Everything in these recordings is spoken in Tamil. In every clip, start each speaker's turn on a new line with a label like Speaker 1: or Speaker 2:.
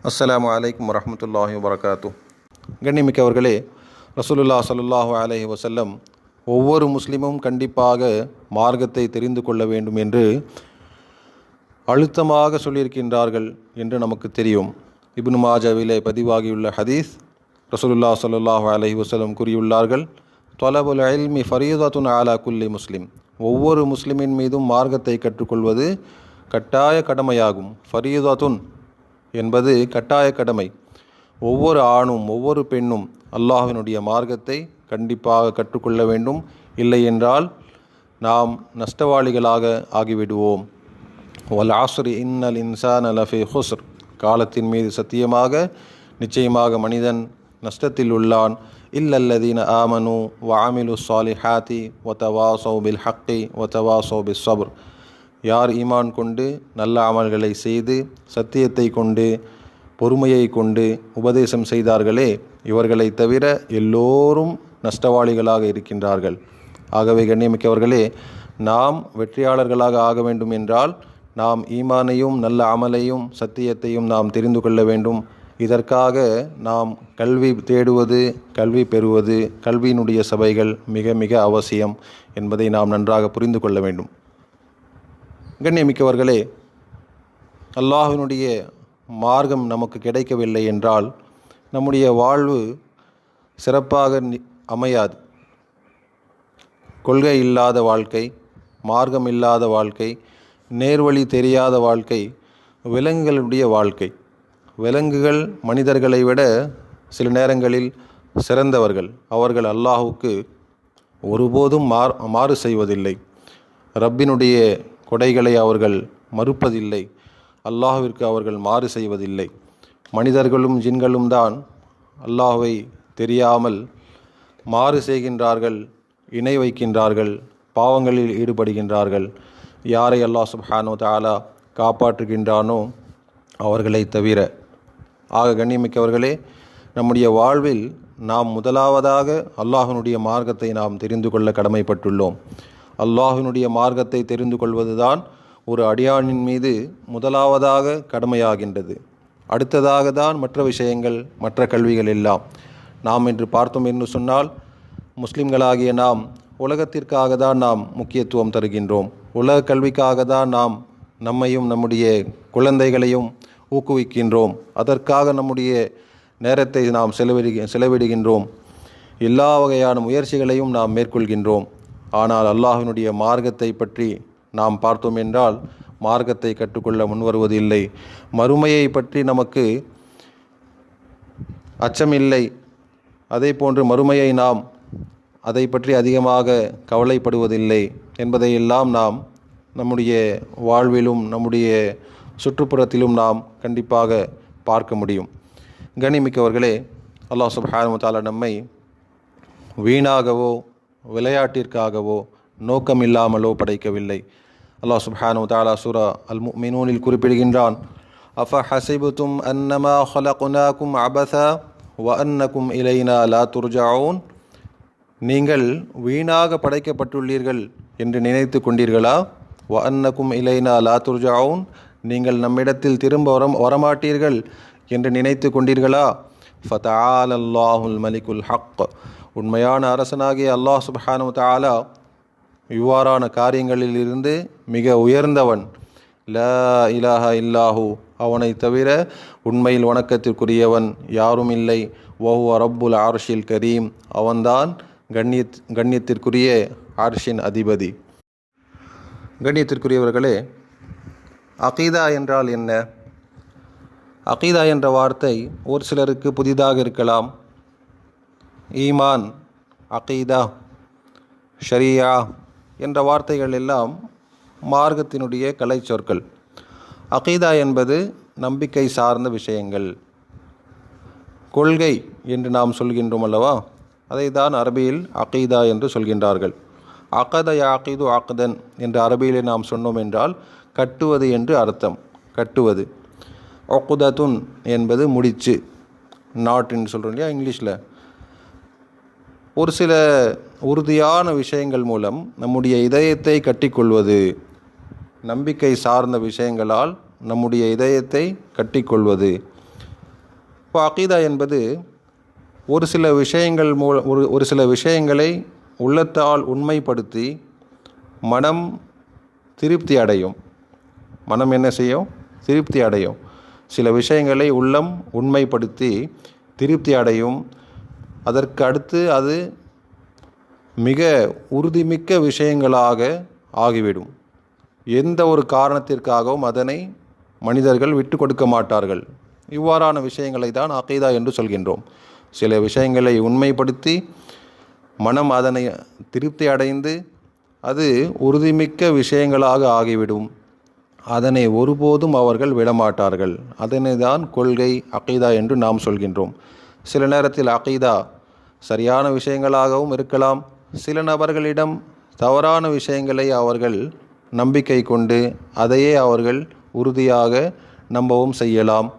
Speaker 1: அஸ்ஸலாமு அலைக்கும் வரஹ்மத்துல்லாஹி வபரகாத்து. கண்ணியமிக்கவர்களே, ரசூலுல்லாஹ் ஸல்லல்லாஹு அலைஹி வஸல்லம் ஒவ்வொரு முஸ்லிமும் கண்டிப்பாக மார்க்கத்தை தெரிந்து கொள்ள வேண்டும் என்று அழுத்தமாக சொல்லியிருக்கின்றார்கள் என்று நமக்கு தெரியும். இப்னு மாஜாவிலே பதிவாகியுள்ள ஹதீஸ், ரசூலுல்லாஹ் ஸல்லல்லாஹு அலைஹி வஸல்லம் கூறியுள்ளார்கள், தொலபுல் இல்மி ஃபரீதத்துன் அலா குல்லி முஸ்லிம். ஒவ்வொரு முஸ்லிமின் மீதும் மார்க்கத்தை கற்றுக்கொள்வது கட்டாய கடமையாகும். ஃபரீதத்துன் என்பது கட்டாய கடமை. ஒவ்வொரு ஆணும் ஒவ்வொரு பெண்ணும் அல்லாஹ்வினுடைய மார்க்கத்தை கண்டிப்பாக கற்றுக்கொள்ள வேண்டும். இல்லை என்றால் நாம் நஷ்டவாளிகளாக ஆகிவிடுவோம். வல் ஆஸ்ரி இன்னல் இன்சான லஃபி ஹுஸ்ர். காலத்தின் மீது சத்தியமாக நிச்சயமாக மனிதன் நஷ்டத்தில் உள்ளான். இல்லல்லதீன ஆமனு வ அமிலு ஸாலிஹாத்தி வ தவாஸௌ பில் ஹக்கி வ தவாஸௌ பிஸ் ஸப்ர். யார் ஈமான் கொண்டு நல்ல அமல்களை செய்து சத்தியத்தை கொண்டு பொறுமையை கொண்டு உபதேசம் செய்தார்களே, இவர்களை தவிர எல்லோரும் நஷ்டவாளிகளாக இருக்கின்றார்கள். ஆகவே கண்ணியமிக்கவர்களே, நாம் வெற்றியாளர்களாக ஆக வேண்டும் என்றால் நாம் ஈமானையும் நல்ல அமலையும் சத்தியத்தையும் நாம் தெரிந்து கொள்ள வேண்டும். இதற்காக நாம் கல்வி தேடுவது, கல்வி பெறுவது, கல்வியினுடைய சபைகள் மிக மிக அவசியம் என்பதை நாம் நன்றாக புரிந்து கொள்ள வேண்டும். கண்ணியமிக்கவர்களே, அல்லாஹ்வினுடைய மார்க்கம் நமக்கு கிடைக்கவில்லை என்றால் நம்முடைய வாழ்வு சிறப்பாக அமையாது. கொள்கை இல்லாத வாழ்க்கை, மார்க்கம் இல்லாத வாழ்க்கை, நேர்வழி தெரியாத வாழ்க்கை விலங்குகளுடைய வாழ்க்கை. விலங்குகள் மனிதர்களை விட சில நேரங்களில் சிறந்தவர்கள். அவர்கள் அல்லாஹுக்கு ஒருபோதும் மாறு செய்வதில்லை. ரப்பினுடைய கொடைகளை அவர்கள் மறுப்பதில்லை. அல்லாஹ்விற்கு அவர்கள் மாறு செய்வதில்லை. மனிதர்களும் ஜின்களும் தான் அல்லாஹ்வை தெரியாமல் மாறு செய்கின்றார்கள், இணை வைக்கின்றார்கள், பாவங்களில் ஈடுபடுகின்றார்கள். யாரை அல்லாஹ் சுப்ஹானஹு வ தஆலா காப்பாற்றுகின்றானோ அவர்களை தவிர. ஆக கண்ணியமிக்கவர்களே, நம்முடைய வாழ்வில் நாம் முதலாவதாக அல்லாஹ்வினுடைய மார்க்கத்தை நாம் தெரிந்து கொள்ள கடமைப்பட்டுள்ளோம். அல்லாஹ்வினுடைய மார்க்கத்தை தெரிந்து கொள்வதுதான் ஒரு அடியானின் மீது முதலாவதாக கடமையாகின்றது. அடுத்ததாக தான் மற்ற விஷயங்கள், மற்ற கல்விகள் எல்லாம். நாம் இன்று பார்த்தோம் என்று சொன்னால், முஸ்லிம்களாகிய நாம் உலகத்திற்காக தான் நாம் முக்கியத்துவம் தருகின்றோம். உலக கல்விக்காக தான் நாம் நம்மையும் நம்முடைய குழந்தைகளையும் ஊக்குவிக்கின்றோம். அதற்காக நம்முடைய நேரத்தை நாம் செலவிடுகின்றோம். எல்லா வகையான முயற்சிகளையும் நாம் மேற்கொள்கின்றோம். ஆனால் அல்லாஹ்வினுடைய மார்க்கத்தை பற்றி நாம் பார்த்தோம் என்றால் மார்க்கத்தை கற்றுக்கொள்ள முன்வருவதில்லை. மறுமையை பற்றி நமக்கு அச்சமில்லை. அதே போன்று மறுமையை நாம் அதை பற்றி அதிகமாக கவலைப்படுவதில்லை என்பதையெல்லாம் நாம் நம்முடைய வாழ்விலும் நம்முடைய சுற்றுப்புறத்திலும் நாம் கண்டிப்பாக பார்க்க முடியும். கண்ணியமிக்கவர்களே, அல்லாஹ் சுப்ஹானஹு வ தஆலா நம்மை வீணாகவோ விளையாட்டிற்காகவோ நோக்கமில்லாமலோ படைக்கவில்லை. அல்லாஹ் சுப்ஹானஹு வ தஆலா சூரா அல் முஃமினூனில் குறிப்பிடுகின்றான், அஃப ஹஸிபுதும் அன்னமா ஹலக்னாகும் அபஸா வ அன்னகும் இலைனா லா துர்ஜஊன். நீங்கள் வீணாக படைக்கப்பட்டுள்ளீர்கள் என்று நினைத்து கொண்டீர்களா? வ அன்னகும் இலைனா லா துர்ஜஊன். நீங்கள் நம்மிடத்தில் திரும்ப வரமாட்டீர்கள் என்று நினைத்து கொண்டீர்களா? ஃபதஆலல்லாஹுல் மலிகுல் ஹக். உண்மையான அரசனாகிய அல்லாஹ் சுப்ஹானஹு வ தஆலா இவ்வாறான காரியங்களில் இருந்து மிக உயர்ந்தவன். லா இலாஹா இல்லாஹு. அவனை தவிர உண்மையில் வணக்கத்திற்குரியவன் யாரும் இல்லை. வஹுவ ரப்புல் அர்ஷில் கரீம். அவன்தான் கண்ணியத்திற்குரிய அர்ஷின் அதிபதி. கண்ணியத்திற்குரியவர்களே, அகீதா என்றால் என்ன? அகீதா என்ற வார்த்தை ஒரு சிலருக்கு புதிதாக இருக்கலாம். ஈமான், அகீதா, ஷரியா என்ற வார்த்தைகள் எல்லாம் மார்க்கத்தினுடைய கலை சொற்கள். அகீதா என்பது நம்பிக்கை சார்ந்த விஷயங்கள், கொள்கை என்று நாம் சொல்கின்றோம் அல்லவா? அதை தான் அரபியில் அகீதா என்று சொல்கின்றார்கள். அகத யாகிது அக்தன் என்று அரபியிலே நாம் சொன்னோம் என்றால் கட்டுவது என்று அர்த்தம். கட்டுவது. ஒக்குதத்துன் என்பது முடிச்சு, நாட் என்று சொல்கிறோம் இல்லையா இங்கிலீஷில். ஒரு சில உறுதியான விஷயங்கள் மூலம் நம்முடைய இதயத்தை கட்டிக்கொள்வது, நம்பிக்கை சார்ந்த விஷயங்களால் நம்முடைய இதயத்தை கட்டிக்கொள்வது. இப்போ அகீதா என்பது ஒரு சில விஷயங்கள் ஒரு சில விஷயங்களை உள்ளத்தால் உண்மைப்படுத்தி மனம் திருப்தி அடையும். மனம் என்ன செய்யும்? திருப்தி அடையும். சில விஷயங்களை உள்ளம் உண்மைப்படுத்தி திருப்தி அடையும். அதற்கு அடுத்து அது மிக உறுதிமிக்க விஷயங்களாக ஆகிவிடும். எந்த ஒரு காரணத்திற்காகவும் அதனை மனிதர்கள் விட்டு கொடுக்க மாட்டார்கள். இவ்வாறான விஷயங்களை தான் அகீதா என்று சொல்கின்றோம். சில விஷயங்களை உண்மைப்படுத்தி மனம் அதனை திருப்தி அடைந்து அது உறுதிமிக்க விஷயங்களாக ஆகிவிடும். அதனை ஒருபோதும் அவர்கள் விடமாட்டார்கள். அதனை தான் கொள்கை அகீதா என்று நாம் சொல்கின்றோம். சில நேரத்தில் அகீதா சரியான விஷயங்களாகவும் இருக்கலாம். சில நபர்களிடம் தவறான விஷயங்களை அவர்கள் நம்பிக்கை கொண்டு அதையே அவர்கள் உறுதியாக நம்பவும் செய்யலாம்.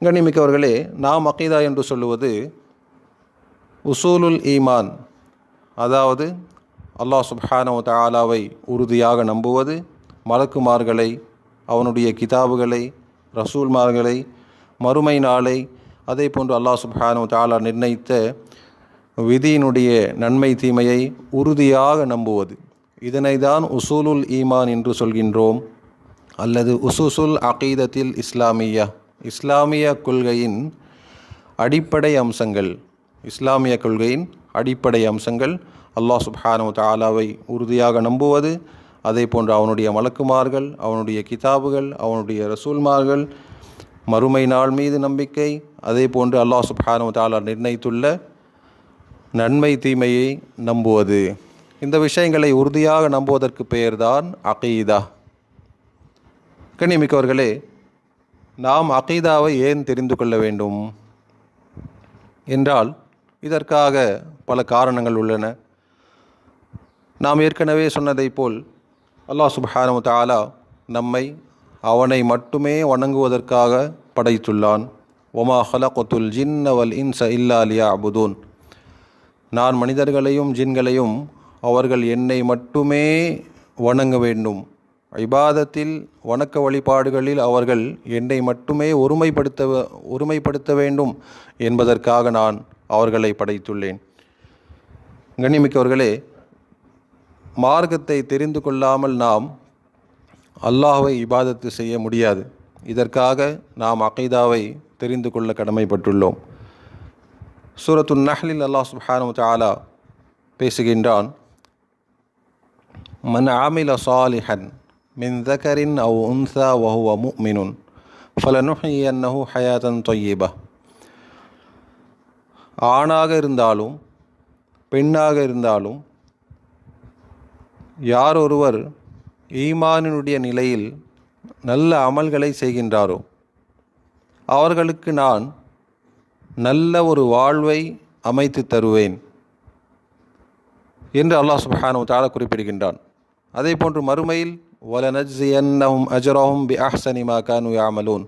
Speaker 1: கண்ணியமிக்கவர்களே, நாம் அகீதா என்று சொல்லுவது உசூலுல் ஈமான், அதாவது அல்லாஹ் சுப்ஹானஹு வ தஆலாவை உறுதியாக நம்புவது, மலக்குமார்களை, அவனுடைய கிதாபுகளை, ரசூல்மார்களை, மறுமை நாளை, அதே போன்று அல்லாஹ் சுப்ஹானஹு வ தஆலா நிர்ணயித்த விதியினுடைய நன்மை தீமையை உறுதியாக நம்புவது. இதனை தான் உசூலுல் ஈமான் என்று சொல்கின்றோம், அல்லது உசூசுல் அகீதத்தில் இஸ்லாமியா, இஸ்லாமிய கொள்கையின் அடிப்படை அம்சங்கள். இஸ்லாமிய கொள்கையின் அடிப்படை அம்சங்கள் அல்லாஹ் சுப்ஹானஹு வ தஆலாவை உறுதியாக நம்புவது, அதே போன்று அவனுடைய மலக்குமார்கள், அவனுடைய கிதாபுகள், அவனுடைய ரசூல்மார்கள், மறுமை நாள் மீது நம்பிக்கை, அதே போன்று அல்லாஹ் சுப்ஹானஹு வ தஆலா நிர்ணயித்துள்ள நன்மை தீமையை நம்புவது. இந்த விஷயங்களை உறுதியாக நம்புவதற்கு பெயர்தான் அகீதா. கண்ணியமிக்கவர்களே, நாம் அகீதாவை ஏன் தெரிந்து கொள்ள வேண்டும் என்றால் இதற்காக பல காரணங்கள் உள்ளன. நாம் ஏற்கனவே சொன்னதை போல் அல்லாஹ் சுப்ஹானஹு வ தஆலா நம்மை அவனை மட்டுமே வணங்குவதற்காக படைத்துள்ளான். வமா ஹலக்துல் ஜின்ன வல் இன்ஸ இல்லா லியஅபுதூன். நான் மனிதர்களையும் ஜின்களையும் அவர்கள் என்னை மட்டுமே வணங்க வேண்டும், இபாதத்தில் வணக்க வழிபாடுகளில் அவர்கள் என்னை மட்டுமே ஒருமைப்படுத்த வேண்டும் என்பதற்காக நான் அவர்களை படைத்துள்ளேன். கண்ணியமிக்கவர்களே, மார்க்கத்தை தெரிந்து கொள்ளாமல் நாம் அல்லாஹ்வை இபாதத்து செய்ய முடியாது. இதற்காக நாம் அகீதாவை தெரிந்து கொள்ள கடமைப்பட்டுள்ளோம். சூரத்துன் நஹ்லில் அல்லாஹ் சுப்ஹானஹு வ தஆலா பேசுகின்றான், மன் ஆமில சாலிஹன் மின் தகரின் அவ் உன்ஸா வஹுவ முஃமினுன் ஃபலனுஹ்யியன்னஹு ஹயாத்தன் தொய்யிபா. ஆணாக இருந்தாலும் பெண்ணாக இருந்தாலும் யார் ஒருவர் ஈமானினுடைய நிலையில் நல்ல அமல்களை செய்கின்றாரோ அவர்களுக்கு நான் நல்ல ஒரு வாழ்வை அமைத்து தருவேன் என்று அல்லாஹ் சுப்ஹானஹு வ தஆலா குறிப்பிடுகின்றான். அதே போன்று மறுமையில் வலனஜ்ஸியன்னஹும் அஜ்ரஹும் பி அஹ்ஸனி மா கானூ யஅமலூன்.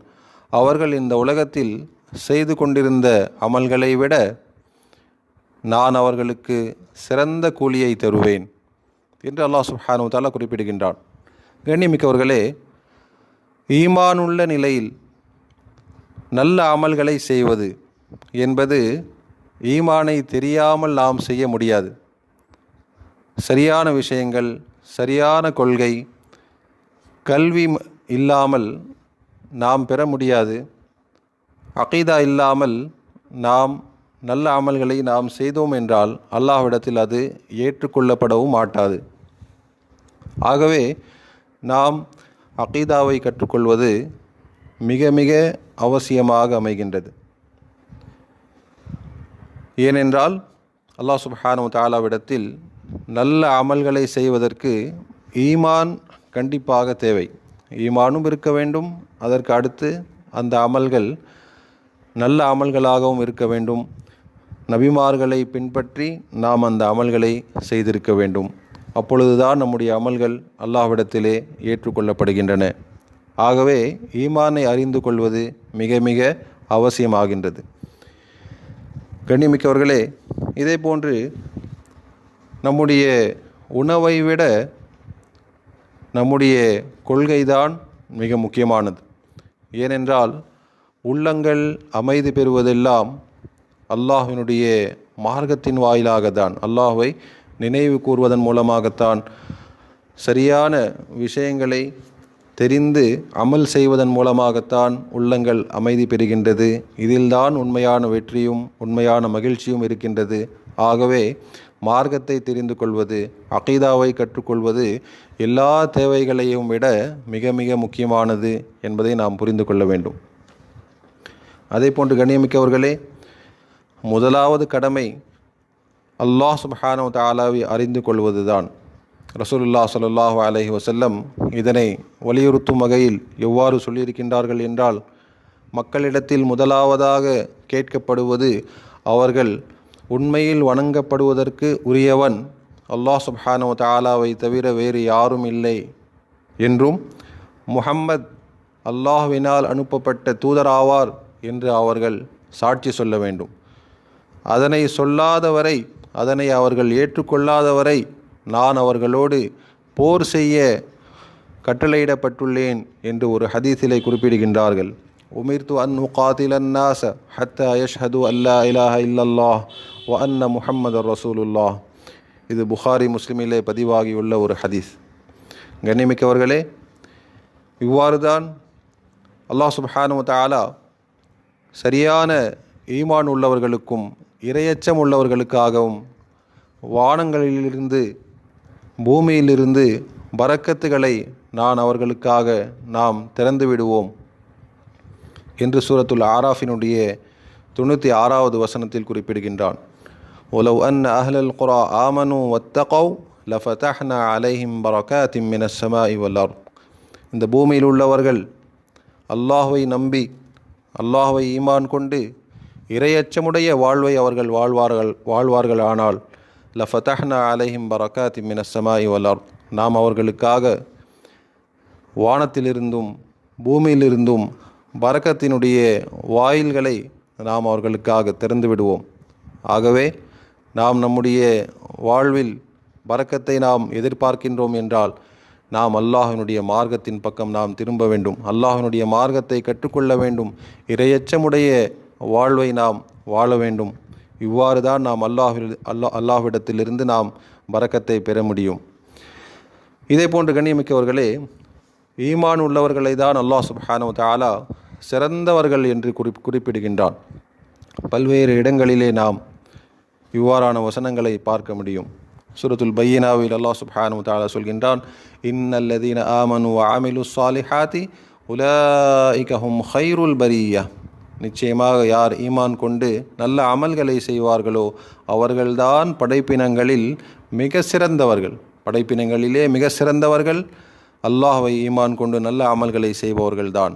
Speaker 1: அவர்கள் இந்த உலகத்தில் செய்து கொண்டிருந்த அமல்களை விட நான் அவர்களுக்கு சிறந்த கூலியை தருவேன் என்று அல்லாஹ் சுப்ஹானஹு வ தஆலா குறிப்பிடுகின்றான். கண்ணியமிக்கவர்களே, ஈமானுள்ள நிலையில் நல்ல அமல்களை செய்வது என்பது ஈமானை தெரியாமல் நாம் செய்ய முடியாது. சரியான விஷயங்கள், சரியான கொள்கை, கல்வி இல்லாமல் நாம் பெற முடியாது. அகீதா இல்லாமல் நாம் நல்ல அமல்களை நாம் செய்தோம் என்றால் அல்லாஹ்விடத்தில் அது ஏற்றுக்கொள்ளப்படவும் மாட்டாது. ஆகவே நாம் அகீதாவை கற்றுக்கொள்வது மிக மிக அவசியமாக அமைகின்றது. ஏனென்றால் அல்லாஹ் சுப்ஹானஹு வ தஆலாவிடத்தில் நல்ல அமல்களை செய்வதற்கு ஈமான் கண்டிப்பாக தேவை. ஈமானும் இருக்க வேண்டும். அதற்கு அடுத்து அந்த அமல்கள் நல்ல அமல்களாகவும் இருக்க வேண்டும். நபிமார்களை பின்பற்றி நாம் அந்த அமல்களை செய்திருக்க வேண்டும். அப்பொழுதுதான் நம்முடைய அமல்கள் அல்லாஹ்விடத்திலே ஏற்றுக்கொள்ளப்படுகின்றன. ஆகவே ஈமானை அறிந்து கொள்வது மிக மிக அவசியமாகின்றது. கண்ணியமிக்கவர்களே, இதே போன்று நம்முடைய உணவை விட நம்முடைய கொள்கைதான் மிக முக்கியமானது. ஏனென்றால் உள்ளங்கள் அமைதி பெறுவதெல்லாம் அல்லாஹ்வினுடைய மார்க்கத்தின் வாயிலாகத்தான், அல்லாஹ்வை நினைவு கூர்வதன் மூலமாகத்தான், சரியான விஷயங்களை தெரிந்து அமல் செய்வதன் மூலமாகத்தான் உள்ளங்கள் அமைதி பெறுகின்றது. இதில்தான் உண்மையான வெற்றியும் உண்மையான மகிழ்ச்சியும் இருக்கின்றது. ஆகவே மார்க்கத்தை தெரிந்து கொள்வது, அகீதாவை கற்றுக்கொள்வது எல்லா தேவைகளையும் விட மிக மிக முக்கியமானது என்பதை நாம் புரிந்து கொள்ள வேண்டும். அதே போன்று கண்ணியமிக்கவர்களே, முதலாவது கடமை அல்லாஹ் சுப்ஹானஹு வ தஆலாவை அறிந்து கொள்வதுதான். ரசூலுல்லாஹ் ஸல்லல்லாஹு அலைஹி வஸல்லம் இதனை வலியுறுத்தும் வகையில் எவ்வாறு சொல்லியிருக்கின்றார்கள் என்றால், மக்களிடத்தில் முதலாவதாக கேட்கப்படுவது அவர்கள் உண்மையில் வணங்கப்படுவதற்கு உரியவன் அல்லாஹ் சுப்ஹானஹு வ தஆலாவை தவிர வேறு யாரும் இல்லை என்றும், முஹம்மத் அல்லாஹ்வினால் அனுப்பப்பட்ட தூதராவார் என்று அவர்கள் சாட்சி சொல்ல வேண்டும். அதனை சொல்லாதவரை, அதனை அவர்கள் ஏற்றுக்கொள்ளாதவரை நான் அவர்களோடு போர் செய்ய கட்டளையிடப்பட்டுள்ளேன் என்று ஒரு ஹதீஸிலே குறிப்பிடுகின்றார்கள். உமிர்து அன் உகாதிலன் நாஸ ஹத்தா யஷ்ஹது அல்லா இலாஹ இல்லல்லாஹ் வ அன்ன முஹம்மதர் ரசூலுல்லாஹ். இது புகாரி முஸ்லிமிலே பதிவாகியுள்ள ஒரு ஹதீஸ். கண்ணியமிக்கவர்களே, இவ்வாறு தான் அல்லாஹ் சுப்ஹானஹு வ தஆலா சரியான ஈமான் உள்ளவர்களுக்கும் இரையச்சம் உள்ளவர்களுக்காகவும் வானங்களிலிருந்து பூமியிலிருந்து பரக்கத்துகளை நாம் திறந்து விடுவோம் என்று சூரத்துல் ஆராஃபினுடைய 96வது வசனத்தில் குறிப்பிடுகின்றான். ஒலவ் அன்ன அஹ்லல் குரா ஆமனு வத்தகவ் லஃபதஹ்னா அலைஹிம் பரகாத்தின் மினஸ் ஸமாஇ வல் அர்த். இந்த பூமியில் உள்ளவர்கள் அல்லாஹ்வை நம்பி, அல்லாஹ்வை ஈமான் கொண்டு இரையச்சமுடைய வாழ்வை அவர்கள் வாழ்வார்கள் ஆனால் லஃபதஹ்னா அலைஹிம் பரகாத்தின் மினஸ் ஸமாஇ வல் அர்த், நாம் அவர்களுக்காக வானத்திலிருந்தும் பூமியிலிருந்தும் பரக்கத்தினுடைய வாயில்களை நாம் அவர்களுக்காக திறந்து விடுவோம். ஆகவே நாம் நம்முடைய வாழ்வில் பரக்கத்தை நாம் எதிர்பார்க்கின்றோம் என்றால் நாம் அல்லாஹ்வினுடைய மார்க்கத்தின் பக்கம் நாம் திரும்ப வேண்டும். அல்லாஹ்வினுடைய மார்க்கத்தை கற்றுக்கொள்ள வேண்டும். இரையச்சமுடைய வாழ்வை நாம் வாழ வேண்டும். இவ்வாறு தான் நாம் அல்லாஹ்விடத்திலிருந்து நாம் பரக்கத்தை பெற முடியும். இதே போன்று கண்ணியமிக்கவர்களே, ஈமான் உள்ளவர்களை தான் அல்லாஹ் சுப்ஹானஹு வ தஆலா சிறந்தவர்கள் என்று குறிப்பிடுகின்றான். பல்வேறு இடங்களிலே நாம் இவ்வாறான வசனங்களை பார்க்க முடியும். சூரத்துல் பையினாவில் அல்லாஹ் சுப்ஹானஹு வ தஆலா சொல்கின்றான், இன்னல்லதீன ஆமனு வ அமிலுஸ் ஸாலிஹாத்தி உலாயிக ஹும் கைருல் பரிய்யா. நிச்சயமாக யார் ஈமான் கொண்டு நல்ல அமல்களை செய்வார்களோ அவர்கள்தான் படைப்பினங்களில் மிக சிறந்தவர்கள். படைப்பினங்களிலே மிக சிறந்தவர்கள் அல்லாஹ்வை ஈமான் கொண்டு நல்ல அமல்களை செய்பவர்கள்தான்.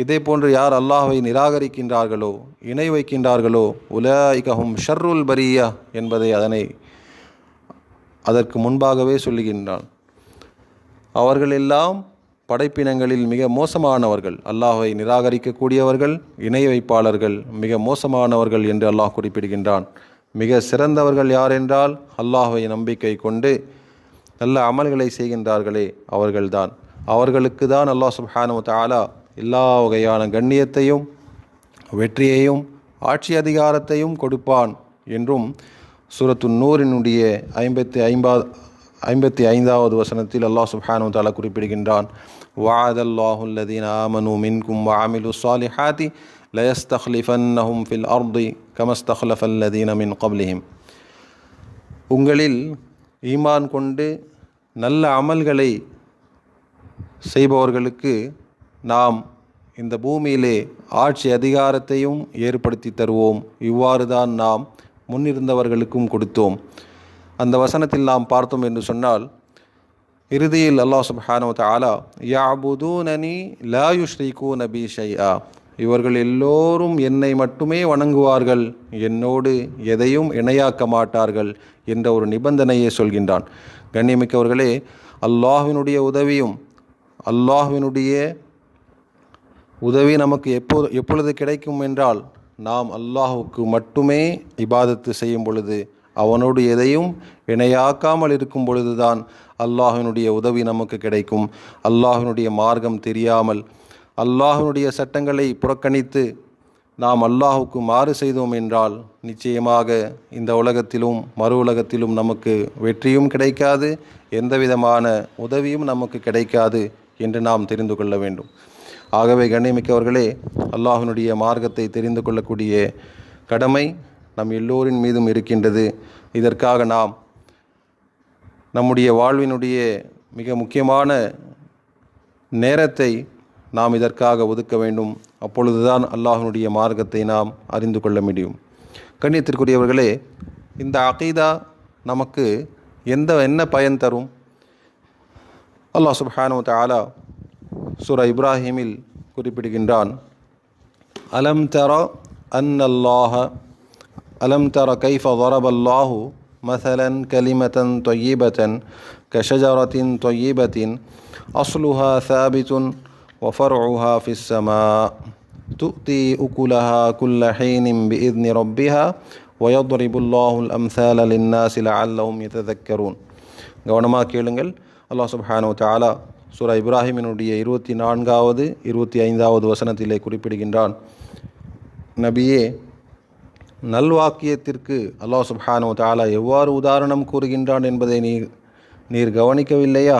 Speaker 1: இதே போன்று யார் அல்லாஹ்வை நிராகரிக்கின்றார்களோ, இணை வைக்கின்றார்களோ, உலாயிகஹும் ஷர்ருல் பரிய்யா என்பதை அதற்கு முன்பாகவே சொல்லுகின்றான். அவர்களெல்லாம் படைப்பினங்களில் மிக மோசமானவர்கள். அல்லாஹ்வை நிராகரிக்கக்கூடியவர்கள், இணை வைப்பாளர்கள் மிக மோசமானவர்கள் என்று அல்லாஹ் குறிப்பிடுகின்றான். மிக சிறந்தவர்கள் யார் என்றால் அல்லாஹ்வை நம்பிக்கை கொண்டு நல்ல அமல்களை செய்கின்றார்களே அவர்கள்தான். அவர்களுக்கு தான் அல்லாஹ் சுப்ஹானஹு வ தஆலா எல்லா வகையான கண்ணியத்தையும் வெற்றியையும் ஆட்சி அதிகாரத்தையும் கொடுப்பான் என்றும் சூரத்து நூரினுடைய 55வது வசனத்தில் அல்லாஹ் சுப்ஹானஹு வ தஆலா குறிப்பிடுகின்றான். வஅதல்லாஹு அல்லதீன ஆமனு மின்கும் வ அமிலுஸ் ஸாலிஹாத்தி லயஸ்தக்லிஃபன்னஹும் ஃபில் அர்தி கமஸ்தக்லஃபல் லதீன மின் கப்லிஹிம். உங்களில் ஈமான் கொண்டு நல்ல அமல்களை செய்பவர்களுக்கு நாம் இந்த பூமியிலே ஆட்சி அதிகாரத்தையும் ஏற்படுத்தி தருவோம். இவ்வாறு தான் நாம் முன்னிருந்தவர்களுக்கும் கொடுத்தோம். அந்த வசனத்தில் நாம் பார்த்தோம் என்று சொன்னால், இறுதியில் அல்லாஹ் சுப்ஹானஹு வ தஆலா யஅபுதூனனி லா யுஷ்ரிகூன பி ஷைஆ, இவர்கள் எல்லோரும் என்னை மட்டுமே வணங்குவார்கள், என்னோடு எதையும் இணையாக்க மாட்டார்கள் என்ற ஒரு நிபந்தனையை சொல்கின்றான். கண்ணியமிக்கவர்களே, அல்லாஹ்வினுடைய உதவி நமக்கு எப்பொழுது கிடைக்கும் என்றால் நாம் அல்லாஹுக்கு மட்டுமே இபாதத்து செய்யும் பொழுது, அவனோடு எதையும் இணையாக்காமல் இருக்கும் பொழுதுதான் அல்லாஹ்வினுடைய உதவி நமக்கு கிடைக்கும். அல்லாஹ்வினுடைய மார்க்கம் தெரியாமல் அல்லாஹ்வுடைய சட்டங்களை புறக்கணித்து நாம் அல்லாஹுக்கு மாறு செய்தோம் என்றால் நிச்சயமாக இந்த உலகத்திலும் மறு உலகத்திலும் நமக்கு வெற்றியும் கிடைக்காது, எந்தவிதமான உதவியும் நமக்கு கிடைக்காது என்று நாம் தெரிந்து கொள்ள வேண்டும். ஆகவே கண்ணியமிக்கவர்களே, அல்லாஹ்வினுடைய மார்க்கத்தை தெரிந்து கொள்ளக்கூடிய கடமை நம் எல்லோரின் மீதும் இருக்கின்றது. இதற்காக நாம் நம்முடைய வாழ்வினுடைய மிக முக்கியமான நேரத்தை நாம் இதற்காக ஒதுக்க வேண்டும். அப்பொழுதுதான் அல்லாஹ்வினுடைய மார்க்கத்தை நாம் அறிந்து கொள்ள முடியும். கண்ணியத்திற்குரியவர்களே, இந்த அகீதா நமக்கு என்ன பயன் தரும்? அல்லாஹ் சுப்ஹானஹு வ தஆலா சூரா இப்ராஹீமில் குறிப்பிடுகின்றான், அலம் தர கைஃப ضربல்லாஹு மஸலன் கலிமத்தன் தொய்யிபத்தன் கஷஜரத்தின் தொய்யிபத்தின் அஸ்லுஹா சாபித்துன் وفرعها في السماء تؤتي أكلها كل حين بإذن ربها ويضرب الله الأمثال للناس لعلهم يتذكرون. கவனமாக கேளுங்கள். அல்லாஹ் சுப்ஹானஹு வ தஆலா சூரா இப்ராஹீமினுடைய 24வது 25வது வசனத்திலே குறிப்பிடுகின்றான், நபியே, நல்வாக்கியத்திற்கு அல்லாஹ் சுப்ஹானஹு வ தஆலா எவ்வாறு உதாரணம் கூறுகின்றான் என்பதை நீர் கவனிக்கவில்லையா?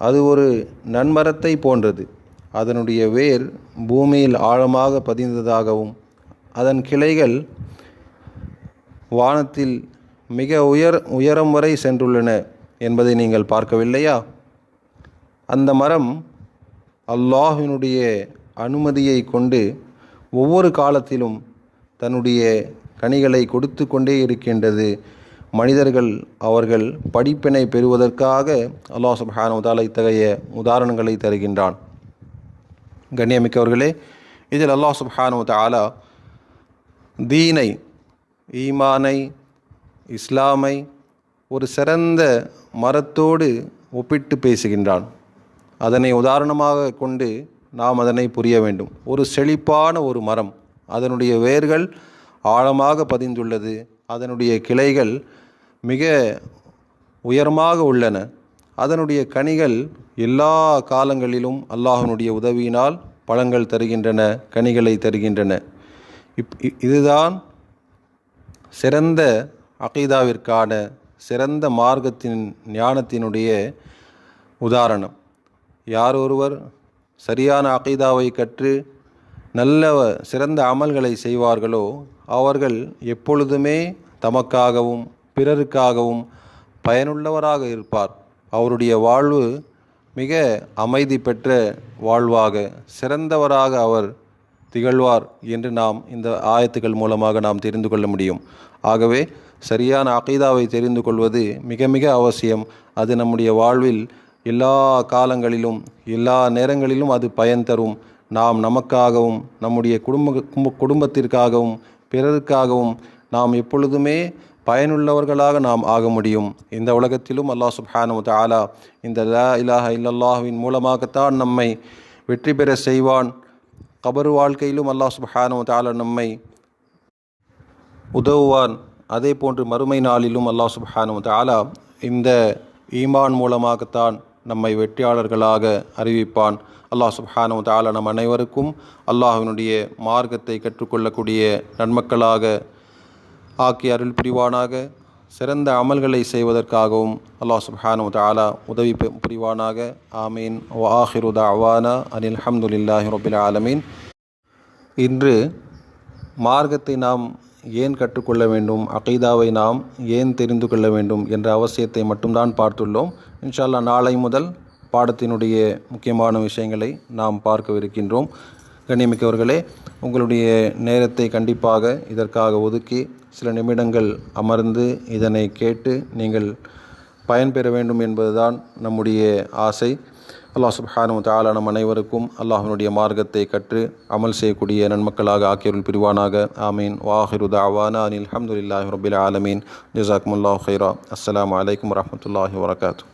Speaker 1: அது ஒரு நன்மரத்தை போன்றது. அதனுடைய வேர் பூமியில் ஆழமாக பதிந்ததாகவும் அதன் கிளைகள் வானத்தில் மிக உயரம் வரை சென்றுள்ளன என்பதை நீங்கள் பார்க்கவில்லையா? அந்த மரம் அல்லாஹ்வினுடைய அனுமதியை கொண்டு ஒவ்வொரு காலத்திலும் தன்னுடைய கனிகளை கொடுத்து கொண்டே இருக்கின்றது. மனிதர்கள் அவர்கள் படிப்பினை பெறுவதற்காக அல்லாஹ் சுப்ஹானஹு வ தஆலா இத்தகைய உதாரணங்களை தருகின்றான். கண்ணியமிக்கவர்களே, இதில் அல்லாஹ் சுப்ஹானஹு வ தஆலா தீனை, ஈமானை, இஸ்லாமை ஒரு சிறந்த மரத்தோடு ஒப்பிட்டு பேசுகின்றான். அதனை உதாரணமாக கொண்டு நாம் அதனை புரிய வேண்டும். ஒரு செழிப்பான ஒரு மரம், அதனுடைய வேர்கள் ஆழமாக பதிந்துள்ளது, அதனுடைய கிளைகள் மிக உயரமாக உள்ளன, அதனுடைய கனிகள் எல்லா காலங்களிலும் அல்லாஹ்வினுடைய உதவியினால் பழங்கள் தருகின்றன, கனிகளை தருகின்றன. இதுதான் சிறந்த அகீதாவிற்கான, சிறந்த மார்க்கத்தின் ஞானத்தினுடைய உதாரணம். யார் ஒருவர் சரியான அகீதாவை கற்று நல்ல சிறந்த அமல்களை செய்வார்களோ அவர்கள் எப்பொழுதுமே தமக்காகவும் பிறருக்காகவும் பயனுள்ளவராக இருப்பார். அவருடைய வாழ்வு மிக அமைதி பெற்ற வாழ்வாக, சிறந்தவராக அவர் திகழ்வார் என்று நாம் இந்த ஆயத்துக்கள் மூலமாக நாம் தெரிந்து கொள்ள முடியும். ஆகவே சரியான அகீதாவை தெரிந்து கொள்வது மிக மிக அவசியம். அது நம்முடைய வாழ்வில் எல்லா காலங்களிலும் எல்லா நேரங்களிலும் அது பயன் தரும். நாம் நமக்காகவும் நம்முடைய குடும்பத்திற்காகவும் பிறருக்காகவும் நாம் எப்பொழுதுமே பயனுள்ளவர்களாக நாம் ஆக முடியும். இந்த உலகத்திலும் அல்லாஹ் சுப்ஹானஹு வ தஆலா இந்த லா இலாஹ இல்லல்லாஹ்வின் மூலமாகத்தான் நம்மை வெற்றி பெற செய்வான். கபர் வாழ்க்கையிலும் அல்லாஹ் சுப்ஹானஹு வ தஆலா நம்மை உதவுவான். அதே போன்று மறுமை நாளிலும் அல்லாஹ் சுப்ஹானஹு வ தஆலா இந்த ஈமான் மூலமாகத்தான் நம்மை வெற்றியாளர்களாக அறிவிப்பான். அல்லாஹ் சுப்ஹானஹு வ தஆலா நம் அனைவருக்கும் அல்லாஹ்வினுடைய மார்க்கத்தை கற்றுக்கொள்ளக்கூடிய நன்மக்களாக ஆக்கி அருள் புரிவானாக. சிறந்த அமல்களை செய்வதற்காகவும் அல்லாஹ் சுப்ஹானஹு வ தஆலா உதவி புரிவானாக. ஆமீன். வ ஆஹிரு தஅவானா அனில் ஹம்துலில்லாஹி ரப்பில் ஆலமீன். இன்று மார்க்கத்தை நாம் ஏன் கற்றுக்கொள்ள வேண்டும், அகீதாவை நாம் ஏன் தெரிந்து கொள்ள வேண்டும் என்ற அவசியத்தை மட்டும்தான் பார்த்துள்ளோம். இன்ஷா அல்லாஹ் நாளை முதல் பாடத்தினுடைய முக்கியமான விஷயங்களை நாம் பார்க்கவிருக்கின்றோம். கண்ணியமிக்கவர்களே, உங்களுடைய நேரத்தை கண்டிப்பாக இதற்காக ஒதுக்கி சில நிமிடங்கள் அமர்ந்து இதனை கேட்டு நீங்கள் பயன்பெற வேண்டும் என்பதுதான் நம்முடைய ஆசை. அல்லாஹ் சுப்ஹானஹு வ தஆலா நம் அனைவருக்கும் அல்லாஹ்வினுடைய மார்க்கத்தை கற்று அமல் செய்யக்கூடிய நன்மக்களாக ஆக்கியருள் புரிவானாக. ஆமீன். வாஹிரு தஅவானா அனில் ஹம்துலில்லாஹி ரப்பில் ஆலமீன். ஜஸாக்குமுல்லாஹு கைரா. அஸ்ஸலாமு அலைக்கும் வரஹ்மத்துல்லாஹி வபரகாத்துஹு.